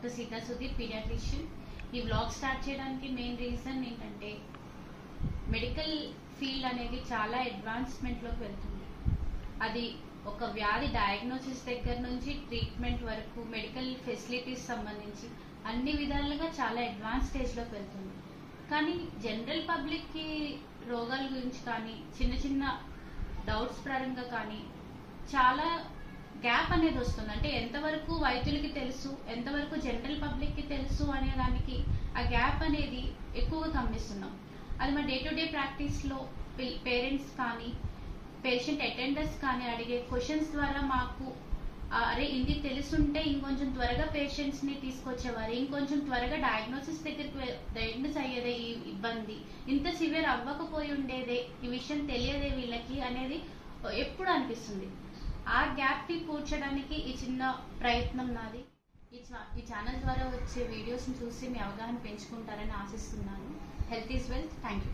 Doctor Sita Sudhir, paediatrician. ఈ vlog start చేయడానికి main reason ఏంటంటే మెడికల్ ఫీల్డ్ అనేది చాలా అడ్వాన్స్మెంట్లోకి వెళ్తుంది. అది ఒక వ్యాధి డయాగ్నోసిస్ దగ్గర నుంచి ట్రీట్మెంట్ వరకు మెడికల్ ఫెసిలిటీస్ సంబంధించి అన్ని విధాలుగా చాలా అడ్వాన్స్ స్టేజ్లోకి వెళ్తుంది. కానీ జనరల్ పబ్లిక్కి రోగాల గురించి కానీ చిన్న చిన్న డౌట్స్ పరంగా కానీ చాలా గ్యాప్ అనేది వస్తుంది. అంటే ఎంతవరకు వైద్యులకి తెలుసు, ఎంతవరకు జనరల్ పబ్లిక్కి తెలుసు అనే దానికి ఆ గ్యాప్ అనేది ఎక్కువగా గమనిస్తున్నాం. అది మా డే టు డే ప్రాక్టీస్లో పేరెంట్స్ కానీ పేషెంట్ అటెండర్స్ కానీ అడిగే క్వశ్చన్స్ ద్వారా మాకు అరే ఇది తెలుసుంటే ఇంకొంచెం త్వరగా పేషెంట్స్ని తీసుకొచ్చేవారు, ఇంకొంచెం త్వరగా డయాగ్నోసిస్ డయాగ్నోస్ అయ్యేదే ఈ ఇబ్బంది, ఇంత సివియర్ అవ్వకపోయి ఉండేదే, ఈ విషయం తెలియదే వీళ్ళకి అనేది ఎప్పుడు అనిపిస్తుంది. ఆ గ్యాప్ ని పూడ్చడానికి ఈ చిన్న ప్రయత్నం నాది. ఈ ఛానల్ ద్వారా వచ్చే వీడియోస్ని చూసి మీ అవగాహన పెంచుకుంటారని ఆశిస్తున్నాను. Health is wealth. Thank you.